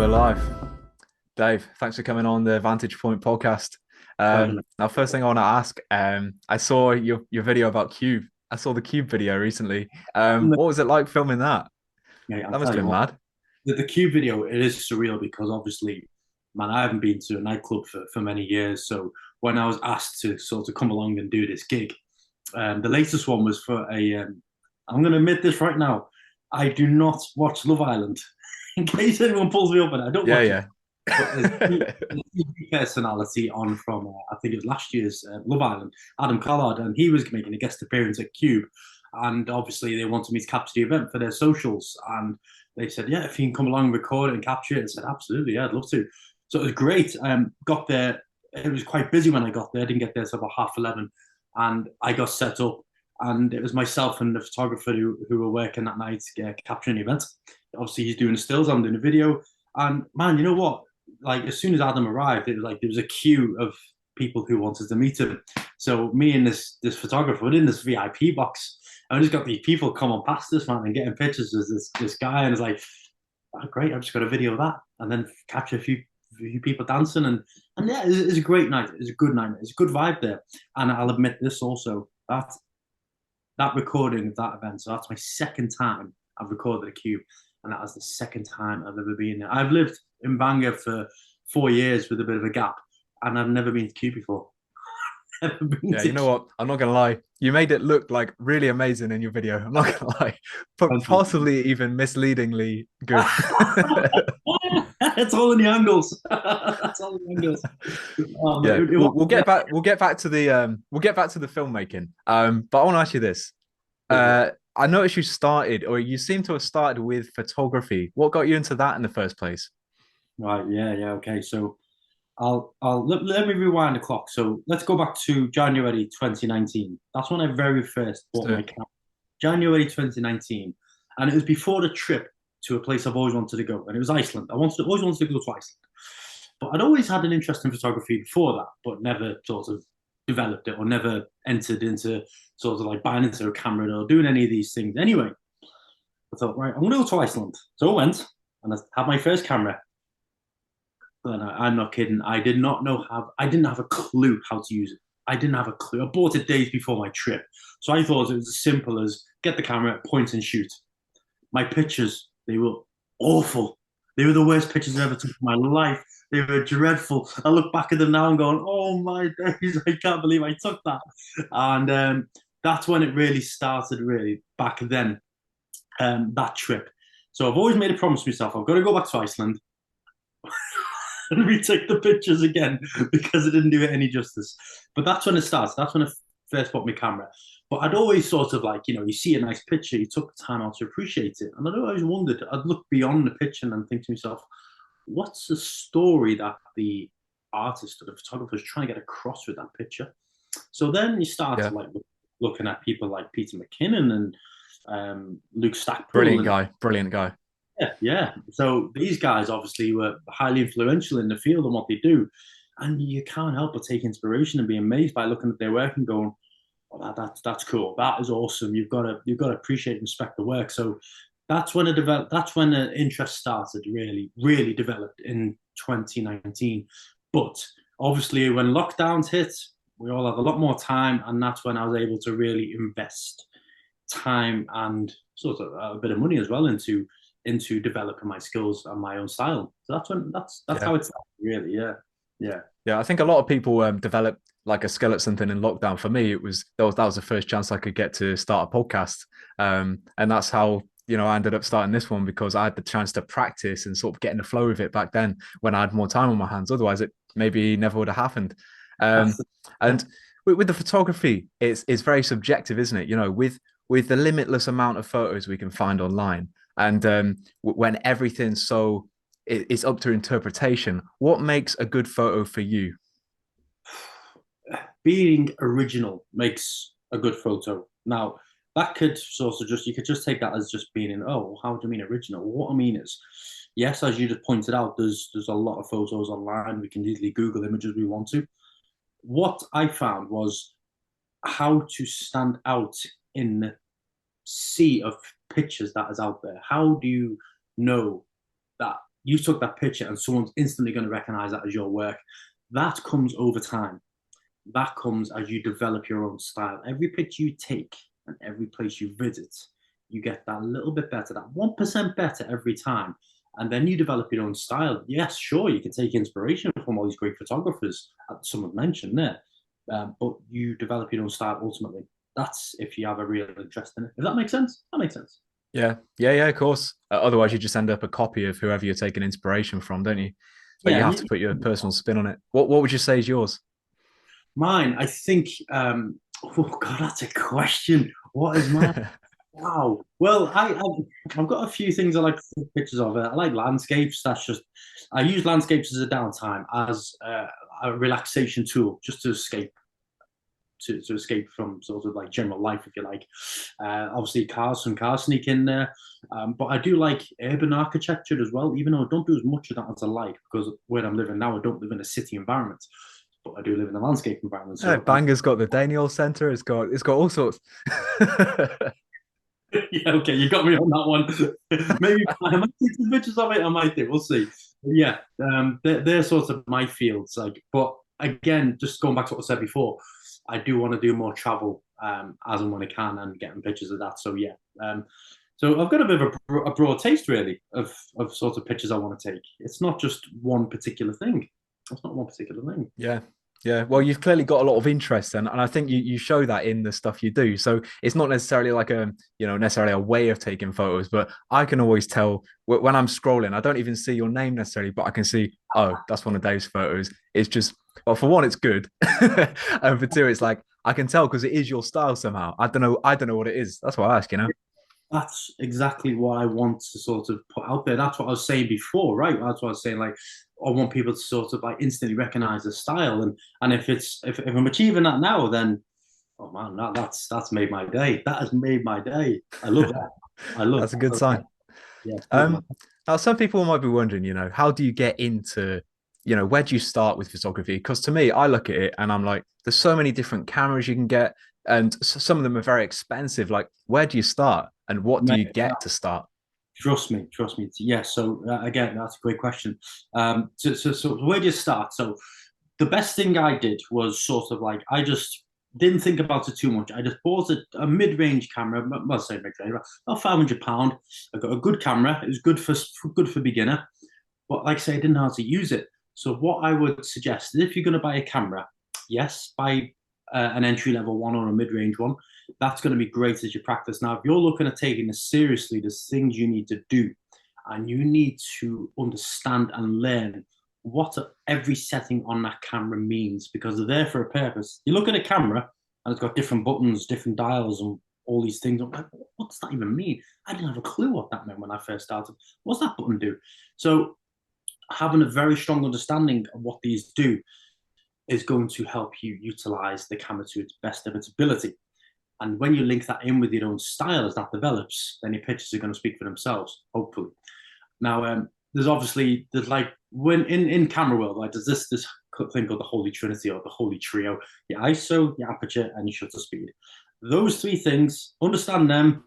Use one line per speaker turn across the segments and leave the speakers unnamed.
we're live. Dave, thanks for coming on the Vantage Point Podcast.
Pleasure.
Now, first thing I want to ask, I saw your video about Cube. I saw the Cube video recently. What was it like filming that?
Mate, I'll
That must
tell
have
you
been
what,
mad.
the Cube video, it is surreal because obviously, man, I haven't been to a nightclub for many years. So when I was asked to sort of come along and do this gig, the latest one was for I'm going to admit this right now, I do not watch Love Island. In case anyone pulls me up on it, I don't
Yeah,
watch it.
yeah.
But there's a TV personality on from, I think it was last year's Love Island, Adam Collard, and he was making a guest appearance at Cube. And obviously, they wanted me to capture the event for their socials. And they said, yeah, if you can come along and record it and capture it. I said, absolutely, yeah, I'd love to. So it was great. Got there, it was quite busy when I got there. I didn't get there until about 11:30. And I got set up. And it was myself and the photographer who were working that night capturing the event. Obviously, he's doing the stills, I'm doing the video. And man, you know what? Like as soon as Adam arrived, it was like there was a queue of people who wanted to meet him. So me and this photographer were in this VIP box, and we just got these people coming past us, man, and getting pictures of this guy, and it's like, oh, great, I've just got a video of that, and then capture a few people dancing, and yeah, it's a great night. It's a good night. It's a good vibe there, and I'll admit this also that recording of that event. So that's my second time I've recorded a Cube, and that was the second time I've ever been there. I've lived in Bangor for 4 years with a bit of a gap, and I've never been to Cube before. Never been
Yeah,
to
you know
Cube.
what? I'm not gonna lie. You made it look like really amazing in your video. I'm not gonna lie, but
Thank you.
possibly even misleadingly good.
It's all in the angles. That's all in the angles.
Yeah,
It
we'll
was,
get back. We'll get back to the filmmaking. But I want to ask you this. I noticed you started, or you seem to have started with photography. What got you into that in the first place?
right, yeah, okay. So let me rewind the clock. So let's go back to January 2019. That's when I very first bought my
So,
camera. January 2019, and it was before the trip to a place I've always wanted to go, and it was Iceland. Always wanted to go to Iceland, but I'd always had an interest in photography before that, but never sort of developed it or never entered into sort of like buying into a camera or doing any of these things. Anyway, I thought, right, I'm going to go to Iceland. So I went and I had my first camera. And I'm not kidding. I didn't have a clue how to use it. I didn't have a clue. I bought it days before my trip. So I thought it was as simple as get the camera, point and shoot. My pictures, they were awful. They were the worst pictures I ever took in my life. They were dreadful. I look back at them now and going, oh my days, I can't believe I took that. And that's when it really started, really, back then, that trip. So I've always made a promise to myself, I've got to go back to Iceland and retake the pictures again because it didn't do it any justice. But that's when it starts. That's when I first bought my camera. But I'd always sort of like, you see a nice picture, you took the time out to appreciate it. And I'd always wondered, I'd look beyond the picture and think to myself, what's the story that the artist or the photographer is trying to get across with that picture? So then you start
yeah,
like looking at people like Peter McKinnon and Luke Stackpole
brilliant
and
guy, brilliant guy.
yeah. So these guys obviously were highly influential in the field and what they do. And you can't help but take inspiration and be amazed by looking at their work and going, oh, that's cool. That is awesome. You've got to appreciate and respect the work. So that's when it developed. That's when the interest started. Really developed in 2019. But obviously, when lockdowns hit, we all have a lot more time, and that's when I was able to really invest time and sort of a bit of money as well into developing my skills and my own style. So that's
Yeah,
how it started, really. Yeah, yeah.
yeah. I think a lot of people develop like a skill at something in lockdown. For me, that was the first chance I could get to start a podcast, and that's how I ended up starting this one because I had the chance to practice and sort of get in the flow of it back then when I had more time on my hands. Otherwise, it maybe never would have happened.
That's
Um,
yeah.
and with the photography, it's very subjective, isn't it? With the limitless amount of photos we can find online, and when everything's so it's up to interpretation. What makes a good photo for you?
Being original makes a good photo. Now, that could sort of just, you could just take that as just being in, oh, how do you mean original? What I mean is, yes, as you just pointed out, there's a lot of photos online. We can easily Google images we want to. What I found was how to stand out in the sea of pictures that is out there. How do you know that you took that picture and someone's instantly going to recognize that as your work. That comes over time. That comes as you develop your own style. Every picture you take and every place you visit, you get that little bit better, that 1% better every time. And then you develop your own style. Yes, sure, you can take inspiration from all these great photographers, as someone mentioned there, but you develop your own style ultimately. That's if you have a real interest in it. If that makes sense, that makes sense.
Yeah, of course. Otherwise, you just end up a copy of whoever you're taking inspiration from, don't you? But you
Yeah,
have to put your personal spin on it. What would you say is yours?
mine, I think. Oh God, that's a question. What is mine? Wow. Well, I've got a few things I like to take pictures of. I like landscapes. That's just I use landscapes as a downtime, as a relaxation tool, just to escape to escape from sort of like general life, if you like. Obviously, some cars sneak in there, but I do like urban architecture as well. Even though I don't do as much of that as I like, because where I'm living now, I don't live in a city environment, but I do live in a landscape environment. So
Bangor's got the Daniel Center. It's got all sorts.
yeah, okay, you got me on that one. Maybe I might take some pictures of it. I might do. We'll see. But yeah, they're sort of my fields. Like, but again, just going back to what I said before, I do want to do more travel as and when I can and getting pictures of that. So yeah, so I've got a bit of a broad taste really of sort of pictures I want to take. It's not just one particular thing. It's not one particular thing.
Yeah. Yeah. Well, you've clearly got a lot of interest, and I think you show that in the stuff you do. So it's not necessarily like necessarily a way of taking photos, but I can always tell when I'm scrolling, I don't even see your name necessarily, but I can see, oh, that's one of Dave's photos. It's just, well, for one, it's good. And for two, it's like I can tell because it is your style somehow. I don't know what it is. That's why I ask.
That's exactly what I want to sort of put out there. That's what I was saying before, right? That's what I was saying. Like, I want people to sort of like instantly recognize the style, and if I'm achieving that now, then oh man, that's made my day. That has made my day. I love that. I love
That's a good
that.
sign.
Yeah,
Now some people might be wondering, how do you get into, where do you start with photography? Because to me, I look at it and I'm like, there's so many different cameras you can get, and some of them are very expensive. Like, where do you start, and what do you get to start?
trust me. Yeah. So again, that's a great question. So where do you start? So the best thing I did was sort of like I just didn't think about it too much. I just bought a mid-range camera. Well, say mid-range, about £500. I got a good camera. It was good for beginner, but like I say, I didn't know how to use it. So what I would suggest is if you're going to buy a camera, yes, buy an entry-level one or a mid-range one. That's going to be great as you practice. Now, if you're looking at taking this seriously, there's things you need to do, and you need to understand and learn what every setting on that camera means, because they're there for a purpose. You look at a camera and it's got different buttons, different dials, and all these things. I'm like, what does that even mean? I didn't have a clue what that meant when I first started. What's that button do? So having a very strong understanding of what these do is going to help you utilize the camera to its best of its ability. And when you link that in with your own style as that develops, then your pictures are going to speak for themselves, hopefully. Now, there's like when in camera world, like there's this thing called the Holy Trinity or the Holy Trio: your ISO, your aperture, and your shutter speed. Those three things, understand them,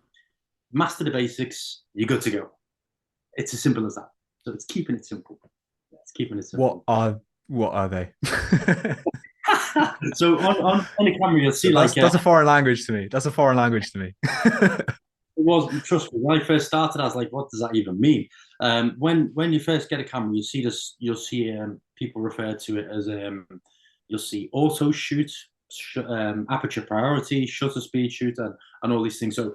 master the basics, you're good to go. It's as simple as that. So it's keeping it simple. It's keeping it simple.
What are they?
So on the camera, you'll see
that's a foreign language to me. That's a foreign language to me.
It was, trust me, when I first started, I was like, what does that even mean? When you first get a camera, you'll see people refer to it as you'll see auto shoot, aperture priority, shutter speed shoot, and all these things. So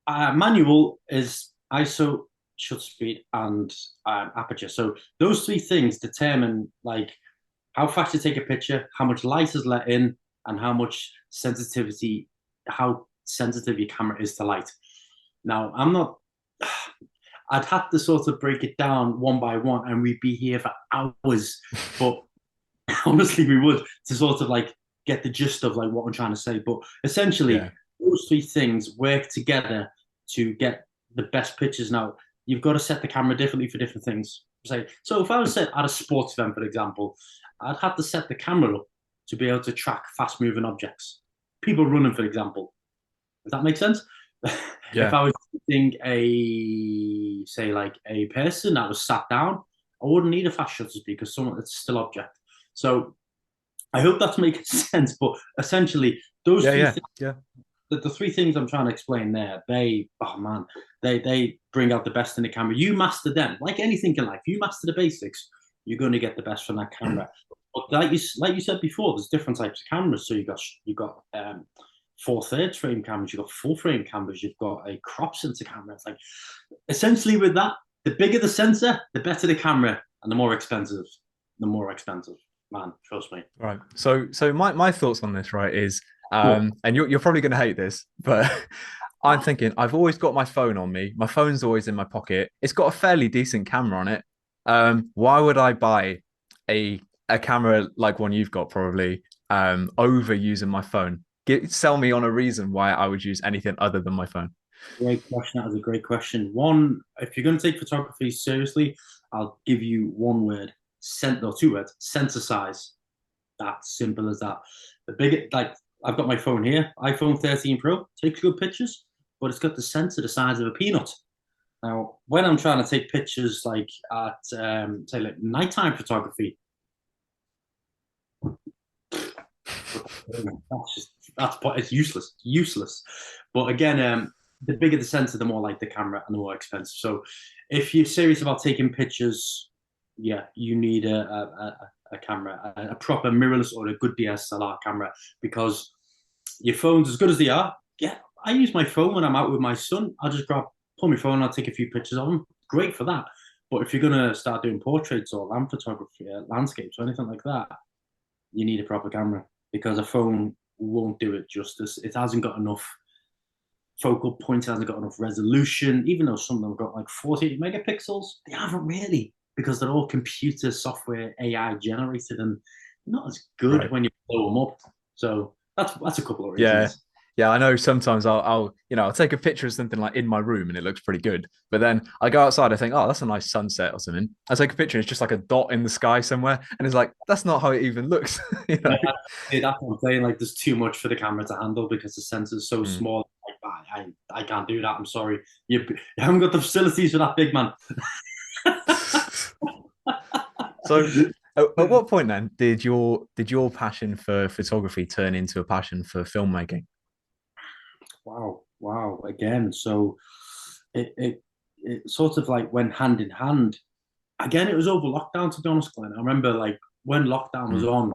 manual is ISO, shutter speed, and aperture. So those three things determine like how fast you take a picture, how much light is let in, and how sensitive your camera is to light. Now, I'd have to sort of break it down one by one, and we'd be here for hours. But honestly, we would, to sort of like get the gist of like what I'm trying to say. But essentially, those three things work together to get the best pictures. Now, you've got to set the camera differently for different things. So if I was set at a sports event, for example, I'd have to set the camera up to be able to track fast-moving objects. People running, for example. Does that make sense?
Yeah.
If I was shooting a person that was sat down, I wouldn't need a fast shutter speed because it's still object. So I hope that's making sense. But essentially, those three things, the three things I'm trying to explain there, they bring out the best in the camera. You master them, like anything in life. You master the basics, you're going to get the best from that camera. But like you said before, there's different types of cameras. So you got 4/3 frame cameras, you've got full frame cameras, you've got a crop sensor camera. It's like essentially with that, the bigger the sensor, the better the camera, and the more expensive. Man, trust me.
Right. So my thoughts on this, right, is and you're probably going to hate this, but I'm thinking I've always got my phone on me. My phone's always in my pocket. It's got a fairly decent camera on it. Why would I buy a camera like one you've got probably over using my phone? Sell me on a reason why I would use anything other than my phone.
Great question. That was a great question. One, if you're going to take photography seriously, I'll give you one word, two words, sensor size. That's simple as that. The big, like, I've got my phone here, iPhone 13 Pro, takes good pictures, but it's got the sensor the size of a peanut. Now, when I'm trying to take pictures like at, say, like nighttime photography, it's useless. But again, the bigger the sensor, the more like the camera and the more expensive. So if you're serious about taking pictures, yeah, you need a camera, a proper mirrorless or a good DSLR camera, because your phones, as good as they are, yeah, I use my phone when I'm out with my son. I'll just pull my phone, I'll take a few pictures of them. Great for that. But if you're going to start doing portraits or land photography, landscapes or anything like that, you need a proper camera, because a phone won't do it justice. It hasn't got enough focal point, it hasn't got enough resolution. Even though some of them have got like 48 megapixels, they haven't really, because they're all computer software AI generated and not as good when you blow them up. So that's a couple of reasons.
Yeah, I know sometimes I'll take a picture of something like in my room and it looks pretty good. But then I go outside, I think, oh, that's a nice sunset or something. I take a picture and it's just like a dot in the sky somewhere. And it's like, that's not how it even looks.
That's what I'm saying. Like, there's too much for the camera to handle because the sensor's so small. Like, I can't do that. I'm sorry. You haven't got the facilities for that, big man.
So at what point then did your passion for photography turn into a passion for filmmaking?
Wow. Again, so it sort of like went hand in hand. Again, it was over lockdown, to be honest, Glenn. I remember like when lockdown was on,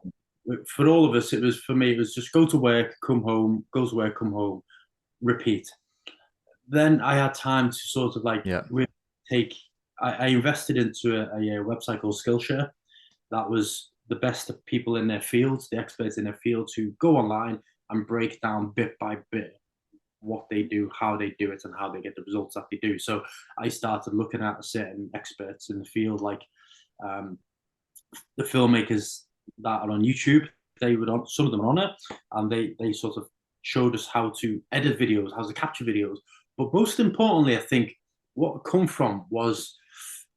for all of us, it was just go to work, come home, go to work, come home, repeat. Then I had time to sort of like really take. I invested into a website called Skillshare. That was the best of people in their fields, the experts in their fields, who go online and break down bit by bit what they do, how they do it, and how they get the results that they do. So I started looking at certain experts in the field, like the filmmakers that are on YouTube. Some of them are on it, and they sort of showed us how to edit videos, how to capture videos. But most importantly, I think what come from was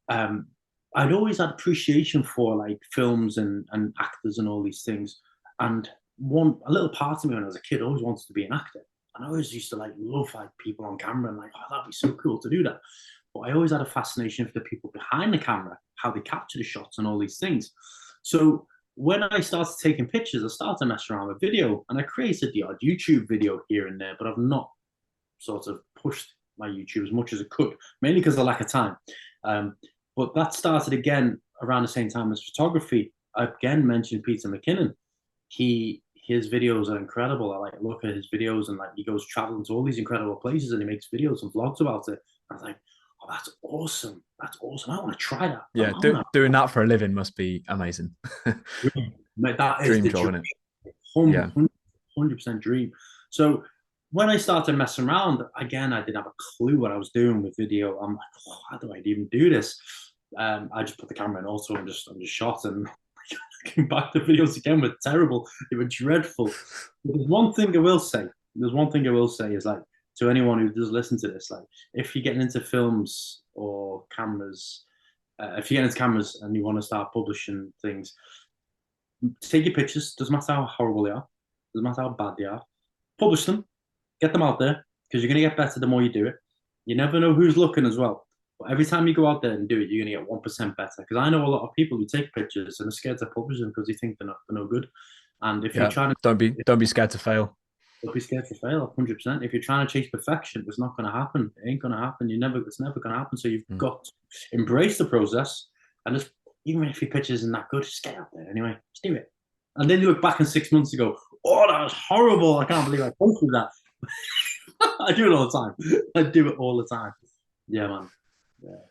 I'd always had appreciation for like films and actors and all these things. And a little part of me when I was a kid always wanted to be an actor. And I always used to like love like people on camera and like, oh, that'd be so cool to do that. But I always had a fascination for the people behind the camera, how they capture the shots and all these things. So when I started taking pictures, I started to mess around with video, and I created the odd YouTube video here and there, but I've not sort of pushed my YouTube as much as I could, mainly because of lack of time. But that started again around the same time as photography. I again mentioned Peter McKinnon. His videos are incredible. I like look at his videos, and like he goes traveling to all these incredible places and he makes videos and vlogs about it. I was like, oh, that's awesome. That's awesome. I want to try that.
Yeah, doing that for a living must be amazing.
That is dream job, isn't it? 100% dream. So when I started messing around, again, I didn't have a clue what I was doing with video. I'm like, oh, how do I even do this? I just put the camera in auto and just shot, and came back to videos again were terrible. They were dreadful. But there's one thing I will say is like, to anyone who does listen to this, like, if you're getting into films or cameras, if you get into cameras and you want to start publishing things, take your pictures. Doesn't matter how horrible they are. Doesn't matter how bad they are. Publish them. Get them out there, because you're going to get better the more you do it. You never know who's looking as well. But every time you go out there and do it, you're gonna get 1% better. Because I know a lot of people who take pictures and are scared to publish them because they think they're no good. And if you're
Yeah.
trying to,
Don't be scared to fail.
don't be scared to fail. 100%. If you're trying to chase perfection, it's not going to happen. It ain't going to happen. It's never going to happen. So you've
Mm.
got to embrace the process, and just even if your picture isn't that good, just get out there anyway. Just do it. And then you look back in 6 months and go, "Oh, that was horrible. I can't believe I posted that." I do it all the time. I do it all the time. Yeah, man. Yeah.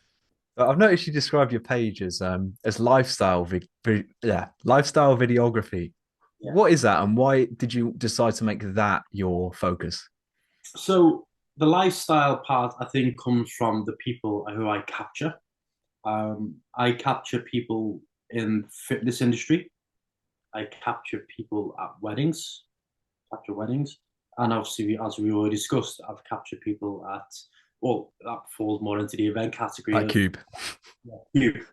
I've noticed you describe your page as lifestyle videography.
Yeah.
What is that, and why did you decide to make that your focus?
So the lifestyle part, I think, comes from the people who I capture. I capture people in the fitness industry. I capture people at weddings, and obviously, as we already discussed, I've captured people at, well, that falls more into the event category.
That cube.
Cube.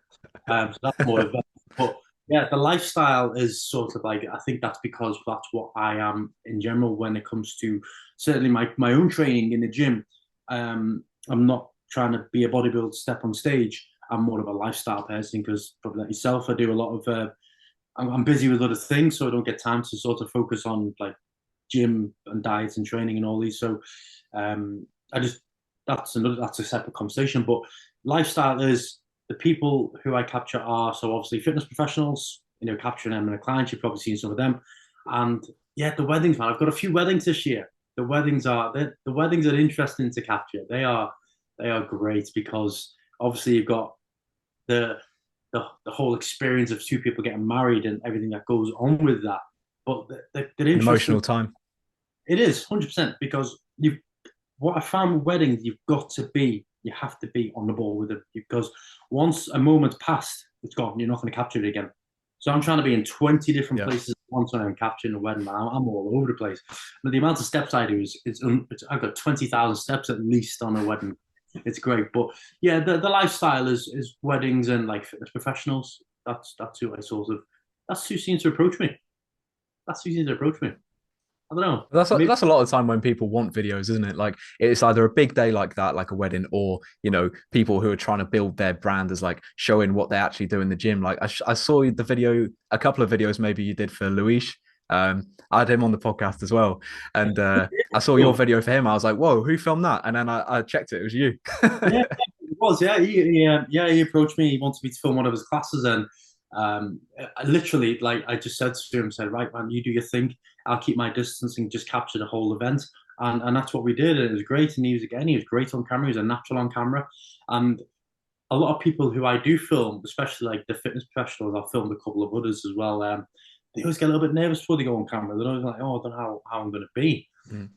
So that's more event. But yeah, the lifestyle is sort of like, I think that's because that's what I am in general when it comes to certainly my own training in the gym. I'm not trying to be a bodybuilder, step on stage. I'm more of a lifestyle person because, probably like yourself, I do a lot of. I'm busy with other things, so I don't get time to sort of focus on like gym and diet and training and all these. So I just that's a separate conversation. But lifestyle is the people who I capture are so obviously fitness professionals. You know, capturing them and the clients. You've probably seen some of them, and yeah, the weddings, man. I've got a few weddings this year. The weddings are interesting to capture. They are great because obviously you've got the the whole experience of two people getting married and everything that goes on with that. But they're
An
interesting.
emotional time.
It is 100% because you. What I found with weddings, you have to be on the ball with it because once a moment's passed, it's gone. You're not going to capture it again. So I'm trying to be in 20 different places at once when I'm capturing a wedding. Man, I'm all over the place. But the amount of steps I do I've got 20,000 steps at least on a wedding. It's great. But yeah, the lifestyle is weddings and like fitness professionals. That's who I sort of, that's who seems to approach me. That's who seems to approach me. I don't know.
That's a lot of time when people want videos, isn't it? Like it's either a big day like that, like a wedding, or people who are trying to build their brand as like showing what they actually do in the gym. Like I saw the video, a couple of videos maybe you did for Luis. I had him on the podcast as well, and I saw your video for him. I was like, "Whoa, who filmed that?" And then I checked it; it was you.
Yeah, it was. Yeah, he approached me. He wanted me to film one of his classes, and I literally, like, I just said to him, said, "Right, man, you do your thing. I'll keep my distance and just capture the whole event." And that's what we did. And it was great. And he was great on camera. He was a natural on camera. And a lot of people who I do film, especially like the fitness professionals, I've filmed a couple of others as well. They always get a little bit nervous before they go on camera. They're always like, "Oh, I don't know how I'm going to be."
Mm.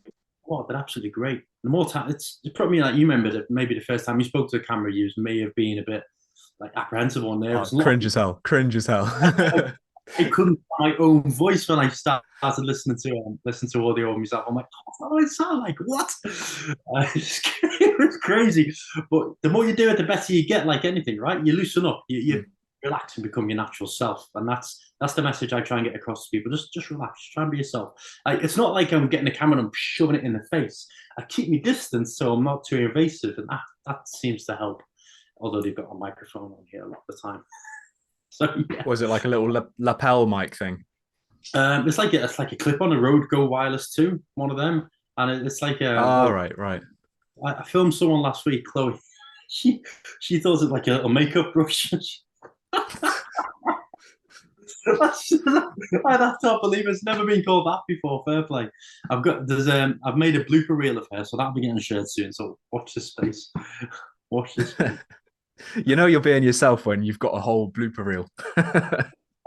Oh, they're absolutely great. The more time, it's probably like you remember that maybe the first time you spoke to the camera, you may have been a bit like apprehensive or nervous.
Cringe as hell. Cringe as hell.
I couldn't find my own voice when I started listening to audio of myself. I'm like, oh, what do I sound like? What? It was crazy. But the more you do it, the better you get. Like anything, right? You loosen up. You relax and become your natural self. And that's the message I try and get across to people. Just relax. Just try and be yourself. Like, it's not like I'm getting a camera and I'm shoving it in the face. I keep my distance so I'm not too invasive, and that seems to help. Although they've got a microphone on here a lot of the time. So yeah.
Was it like a little lapel mic thing?
It's like a clip on a Rode Go Wireless 2, one of them, and it's like a.
Oh, right.
I filmed someone last week, Chloe. She thought it was like a makeup brush. I can't believe it's never been called that before. Fair play. I've made a blooper reel of her, so that'll be getting shared soon. So watch this space. Watch this space.
You're being yourself when you've got a whole blooper reel.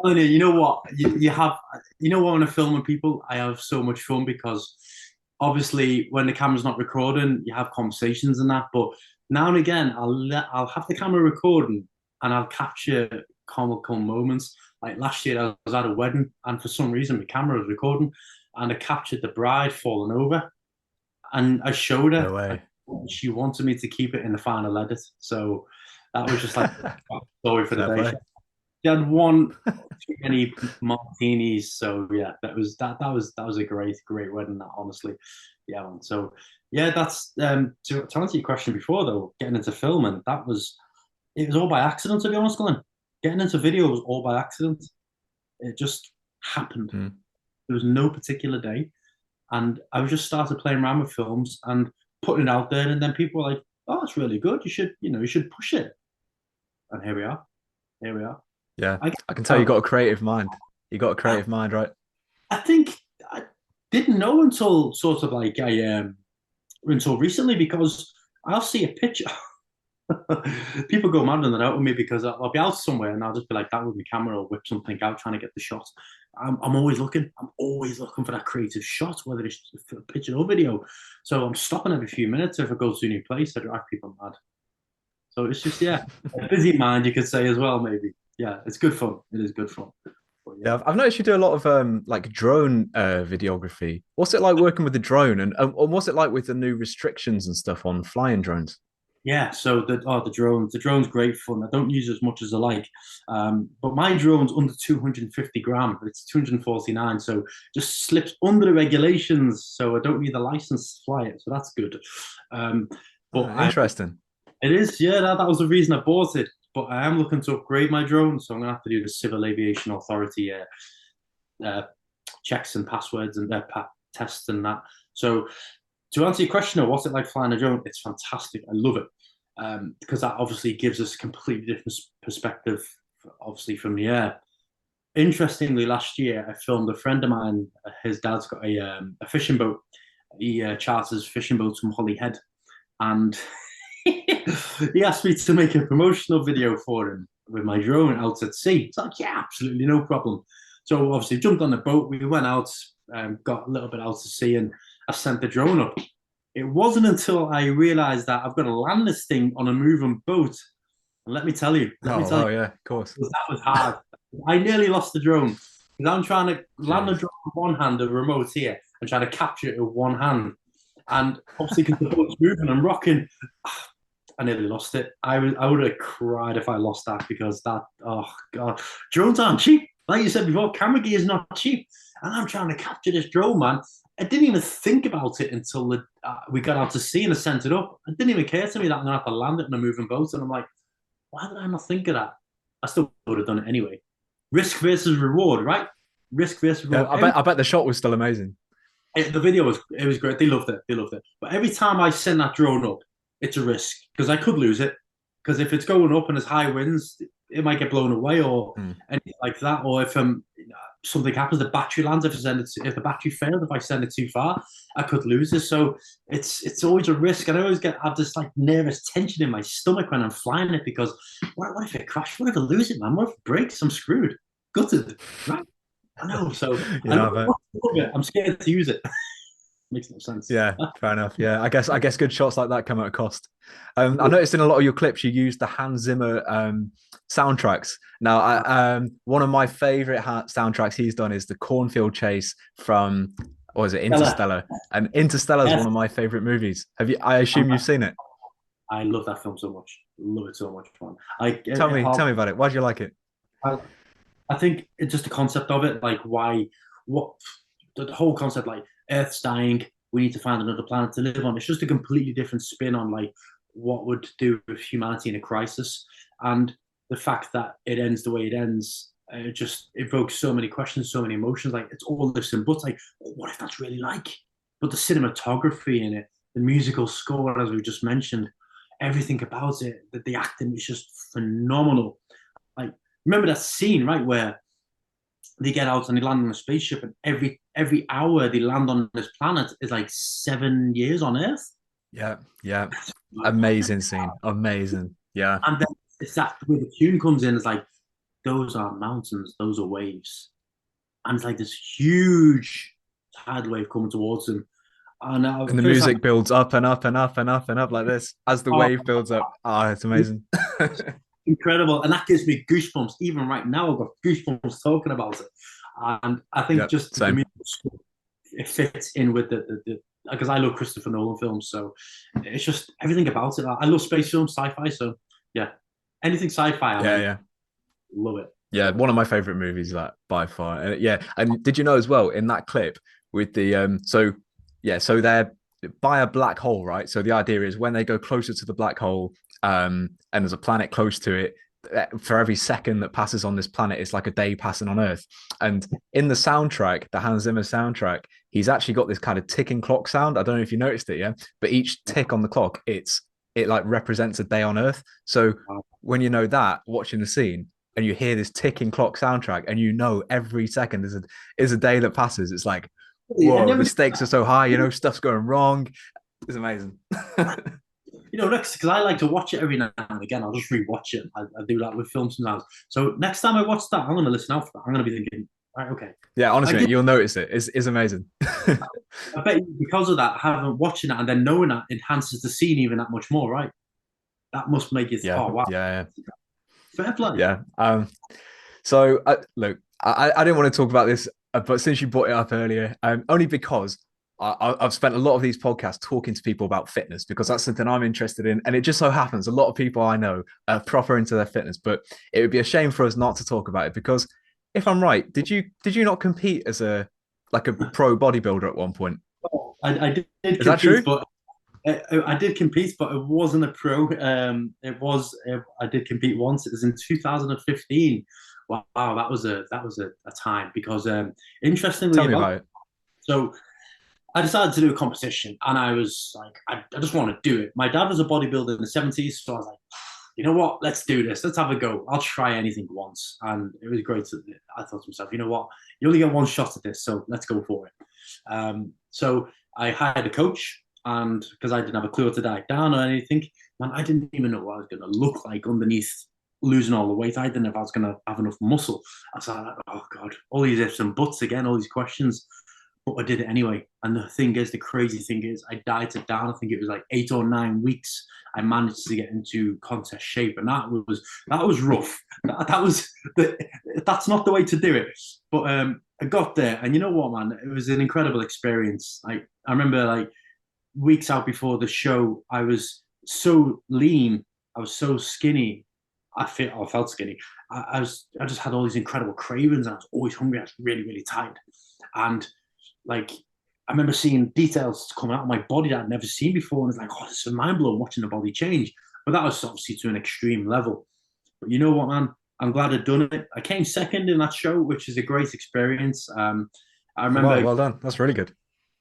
You know what? You have, when I'm filming people, I have so much fun because obviously when the camera's not recording, you have conversations and that. But now and again, I'll have the camera recording and I'll capture comical moments. Like last year, I was at a wedding and for some reason my camera was recording and I captured the bride falling over and I showed her.
No way.
She wanted me to keep it in the final edit. So that was just like a story for the day. She had one too many martinis. So yeah, that was a great wedding. That honestly, yeah. Man. So yeah, that's to answer your question before though, getting into filming. It was all by accident, to be honest, Glenn. Getting into video was all by accident. It just happened.
Mm.
There was no particular day, and I just started playing around with films and putting it out there, and then people were like, "Oh, it's really good. You should push it." And here we are. Here we are.
Yeah,
I,
I can tell you got a creative mind. You got a creative mind, right?
I think I didn't know until sort of like until recently because I'll see a picture. People go mad on that out with me because I'll be out somewhere and I'll just be like that with my camera or whip something out trying to get the shot. I'm always looking. I'm always looking for that creative shot, whether it's a picture or video. So I'm stopping every few minutes if I go to a new place. I drive people mad. So it's just yeah, a busy mind you could say as well. Maybe yeah, it's good fun. It is good fun. But,
Yeah, I've noticed you do a lot of like drone videography. What's it like working with the drone, and what's it like with the new restrictions and stuff on flying drones?
yeah, so the drone's great fun. I don't use it as much as I like, but my drone's under 250 gram. It's 249, so just slips under the regulations. So I don't need a license to fly it. So that's good. Um, but
Oh, interesting.
it is, yeah, that was the reason I bought it. But I am looking to upgrade my drone, so I'm gonna have to do the Civil Aviation Authority uh, checks and passwords and tests and that. So to answer your question, what's it like flying a drone? It's fantastic. I love it because that obviously gives us a completely different perspective, obviously from the air. Interestingly, last year I filmed a friend of mine. His dad's got a fishing boat. He charters fishing boats from Holyhead, and he asked me to make a promotional video for him with my drone out at sea. It's like, yeah, absolutely no problem. So obviously jumped on the boat. We went out, got a little bit out to sea, and I sent the drone up. It wasn't until I realized that I've got to land this thing on a moving boat. And let me tell you,
Yeah, of course.
that was hard. I nearly lost the drone because I'm trying to land the
Jeez.
drone with one hand, the remote here, and trying to capture it with one hand. And obviously, because the boat's moving and rocking, I nearly lost it. I would have cried if I lost that because oh god, drones aren't cheap. Like you said before, camera gear is not cheap, and I'm trying to capture this drone, man. I didn't even think about it until we got out to sea and I sent it up. It didn't even occur to me that I'm gonna have to land it in a moving boat, and I'm like, why did I not think of that? I still would have done it anyway. Risk versus reward, right? Risk versus
Yeah,
reward.
I bet the shot was still amazing.
The video was great. They loved it. They loved it. But every time I send that drone up, it's a risk because I could lose it. Because if it's going up and there's high winds, it might get blown away or
Hmm.
anything like that. Or if something happens, the battery lands. If the battery fails, if I send it too far, I could lose it. So it's always a risk. And I always have this like nervous tension in my stomach when I'm flying it because what if it crashes? What if I lose it, man? What if it breaks? I'm screwed. Gutted, right? I know. So I
Yeah, I bet.
love it. I'm scared to use it. Makes no sense.
Yeah, fair enough. Yeah, I guess good shots like that come at a cost. I noticed in a lot of your clips you use the Hans Zimmer soundtracks. Now, one of my favorite soundtracks he's done is the Cornfield Chase from, or is it Interstellar? And Interstellar is
Yes.
one of my favorite movies. Have you? I assume you've seen it.
I love that film so much. Love it so much, man. I
Tell me about it. Why do you like it?
I, I think it's just the concept of it, like what the whole concept, like Earth's dying, we need to find another planet to live on. It's just a completely different spin on like what would do with humanity in a crisis, and the fact that it ends the way it ends, it just evokes so many questions, so many emotions. Like it's all this and buts. Like, what if that's really like? But the cinematography in it, the musical score, as we just mentioned, everything about it, the acting is just phenomenal. Like, remember that scene, right, where they get out and they land on a spaceship, and every hour they land on this planet is like 7 years on Earth.
Yeah, yeah. Amazing scene. Amazing. Yeah.
And then it's that where the tune comes in. It's like those are mountains, those are waves, and it's like this huge tidal wave coming towards them. And
And the
first time,
music builds up and up and up and up and up like this as the
oh,
wave builds up. Ah, it's amazing.
incredible, and that gives me goosebumps. Even right now, I've got goosebumps talking about it. And I think
Yep,
just the
same.
music, it fits in with the because I love Christopher Nolan films, so it's just everything about it. I love space films, sci-fi, so yeah, anything sci-fi, I
Yeah,
like,
yeah.
love it.
Yeah, one of my favorite movies, that by far. Yeah, and did you know as well in that clip with the so they're by a black hole, right? So the idea is when they go closer to the black hole, and there's a planet close to it, for every second that passes on this planet, it's like a day passing on Earth. And in the soundtrack, the Hans Zimmer soundtrack, he's actually got this kind of ticking clock sound. I don't know if you noticed it, yeah, but each tick on the clock, it like represents a day on Earth. So when you know that, watching the scene, and you hear this ticking clock soundtrack, and you know every second is a day that passes. It's like,
I
whoa,
never,
the stakes are so high. Stuff's going wrong. It's amazing.
next, because I like to watch it every now and again. I'll just rewatch it. I do that with films sometimes. So next time I watch that, I'm going to listen out for that. I'm going to be thinking, right, okay.
Yeah, honestly, you'll notice it. It's amazing.
I bet you, because of that, having watching that and then knowing that enhances the scene even that much more, right? That must make it.
Yeah,
Oh wow,
yeah,
fair play.
yeah. So look, I didn't want to talk about this, but since you brought it up earlier, only because I've spent a lot of these podcasts talking to people about fitness because that's something I'm interested in, and it just so happens a lot of people I know are proper into their fitness. But it would be a shame for us not to talk about it because, if I'm right, did you not compete as a pro bodybuilder at one point?
I did
Is that
compete,
true?
but I did compete, but it wasn't a pro. I did compete once. It was in 2015. Wow, that was a time because interestingly
Tell me
about
about it.
so I decided to do a competition, and I was like, I just want to do it. My dad was a bodybuilder in the 70s, so I was like, you know what, let's do this. Let's have a go. I'll try anything once, and it was great. I thought to myself, you know what, you only get one shot at this, so let's go for it. So I hired a coach, and because I didn't have a clue what to diet down or anything, man, I didn't even know what I was going to look like underneath losing all the weight. I didn't know if I was going to have enough muscle. I was like, oh God, all these ifs and buts again, all these questions. But I did it anyway. And the crazy thing is, I dieted down. I think it was like 8 or 9 weeks. I managed to get into contest shape, and that was rough. That's not the way to do it. But I got there, and you know what, man? It was an incredible experience. Like I remember, like weeks out before the show, I was so lean, I was so skinny. I felt skinny. I just had all these incredible cravings, and I was always hungry. I was really, really tired, and like I remember seeing details coming out of my body that I'd never seen before, and it's like, oh, this is mind blowing watching the body change. But that was obviously to an extreme level. But you know what, man? I'm glad I'd done it. I came second in that show, which is a great experience. I
Oh, wow,
remember
well done. That's really good.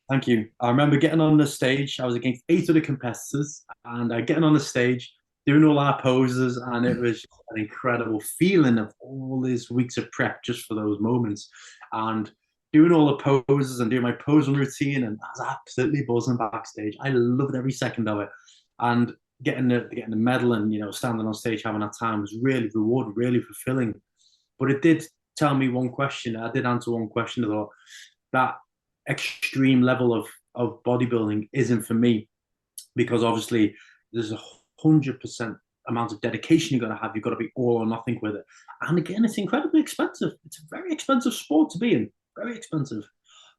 Thank you. I remember getting on the stage. I was against 8 other competitors, and getting on the stage, doing all our poses, and it was an incredible feeling of all these weeks of prep just for those moments, and doing all the poses and doing my posing routine, and I was absolutely buzzing backstage. I loved every second of it, and getting the medal and standing on stage having that time was really rewarding, really fulfilling. But it did tell me one question. I did answer one question. I thought that extreme level of bodybuilding isn't for me because obviously there's 100% amount of dedication you got to have. You've got to be all or nothing with it. And again, it's incredibly expensive. It's a very expensive sport to be in. Very expensive.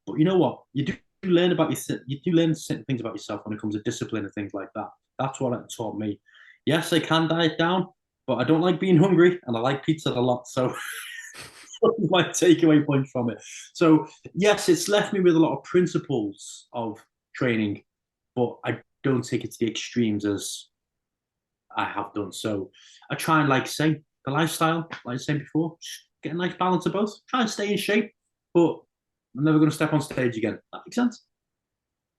But you know what? You do learn certain things about yourself when it comes to discipline and things like that. That's what it taught me. Yes, I can diet down, but I don't like being hungry and I like pizza a lot. So my takeaway point from it. So yes, it's left me with a lot of principles of training, but I don't take it to the extremes as I have done. So I try and say the lifestyle, like I said before, get a nice balance of both. Try and stay in shape, but I'm never going to step on stage again. That makes sense.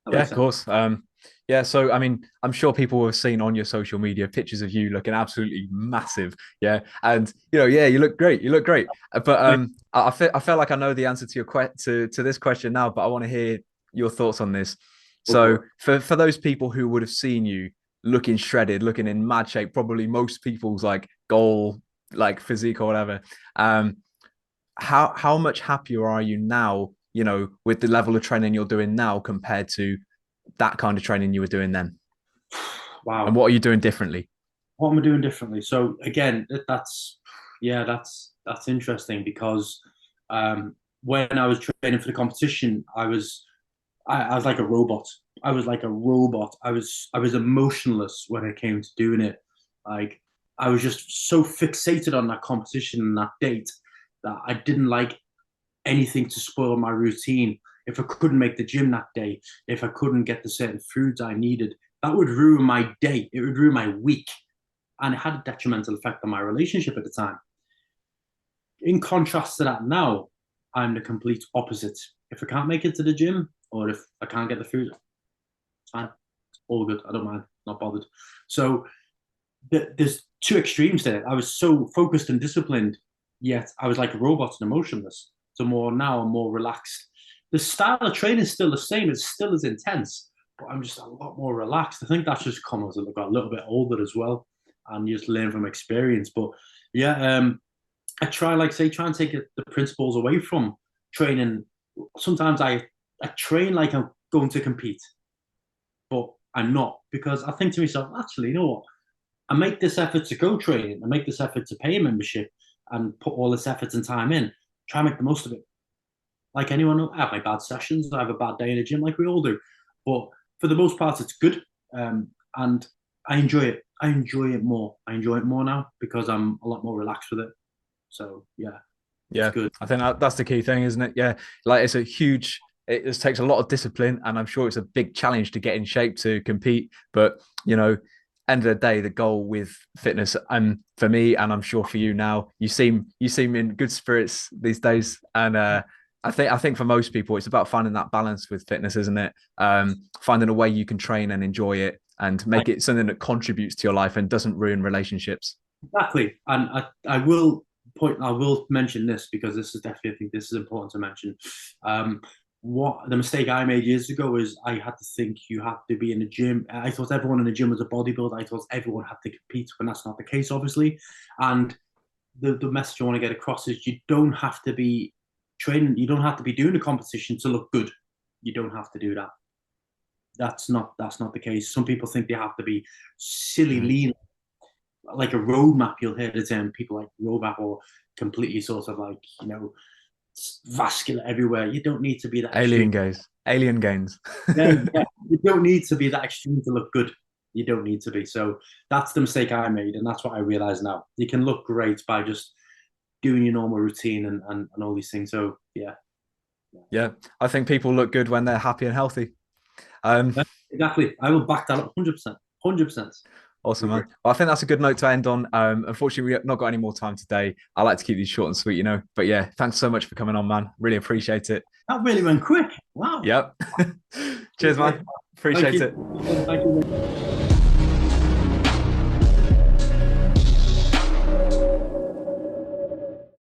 That
Yeah,
makes
of
sense.
course. Yeah, so I mean, I'm sure people have seen on your social media pictures of you looking absolutely massive. Yeah, and yeah, you look great. You look great. But I feel like I know the answer to your to this question now, but I want to hear your thoughts on this.
Go for
So
it.
for those people who would have seen you looking shredded, looking in mad shape, probably most people's goal physique or whatever. Um, how much happier are you now, with the level of training you're doing now compared to that kind of training you were doing then? And
Wow.
what are you doing differently?
What am I doing differently? So again, that's interesting because when I was training for the competition, I was like a robot. I was like a robot. I was emotionless when it came to doing it. Like I was just so fixated on that competition and that date. that I didn't like anything to spoil my routine. If I couldn't make the gym that day, if I couldn't get the certain foods I needed, that would ruin my day. It would ruin my week. And it had a detrimental effect on my relationship at the time. In contrast to that now, I'm the complete opposite. If I can't make it to the gym or if I can't get the food, it's fine. It's all good. I don't mind. Not bothered. So there's two extremes there. I was so focused and disciplined, yet I was like a robot and emotionless. So now I'm more relaxed. The style of training is still the same. It's still as intense, but I'm just a lot more relaxed. I think that's just come as I got a little bit older as well, and you just learn from experience. But yeah, I try, like say, try and take the principles away from training. Sometimes I train like I'm going to compete, but I'm not, because I think to myself, actually, you know what? I make this effort to go training. I make this effort to pay a membership and put all this effort and time in. Try and make the most of it. Like anyone, I have my bad sessions. I have a bad day in the gym, like we all do. But for the most part, it's good, and I enjoy it. I enjoy it more. I enjoy it more now because I'm a lot more relaxed with it. So yeah,
Yeah,
good.
I think that's the key thing, isn't it? Yeah, like it's a huge. It just takes a lot of discipline, and I'm sure it's a big challenge to get in shape to compete. But end of the day, the goal with fitness, and for me, and I'm sure for you now, you seem in good spirits these days, and I think for most people, it's about finding that balance with fitness, isn't it? Finding a way you can train and enjoy it, and make it something that contributes to your life and doesn't ruin relationships.
Exactly, and I will mention this because this is definitely, I think this is important to mention. What the mistake I made years ago is I had to think you had to be in the gym. I thought everyone in the gym was a bodybuilder. I thought everyone had to compete, when that's not the case, obviously. And the message I want to get across is you don't have to be training. You don't have to be doing a competition to look good. You don't have to do that. That's not the case. Some people think they have to be silly lean, like a roadmap. You'll hear the term, people like roadmap, or completely sort of like, vascular everywhere. You don't need to be that
Alien
extreme.
gains. Alien gains.
Yeah, you don't need to be that extreme to look good. You don't need to be. So that's the mistake I made, and that's what I realize now. You can look great by just doing your normal routine and all these things. So yeah.
Yeah, I think people look good when they're happy and healthy.
Exactly. I will back that up 100%. 100%.
Awesome, man. Well, I think that's a good note to end on. Unfortunately, we've not got any more time today. I like to keep these short and sweet, But yeah, thanks so much for coming on, man. Really appreciate it.
That really went quick. Wow.
Yep. Cheers, man. Appreciate it.
Thank you.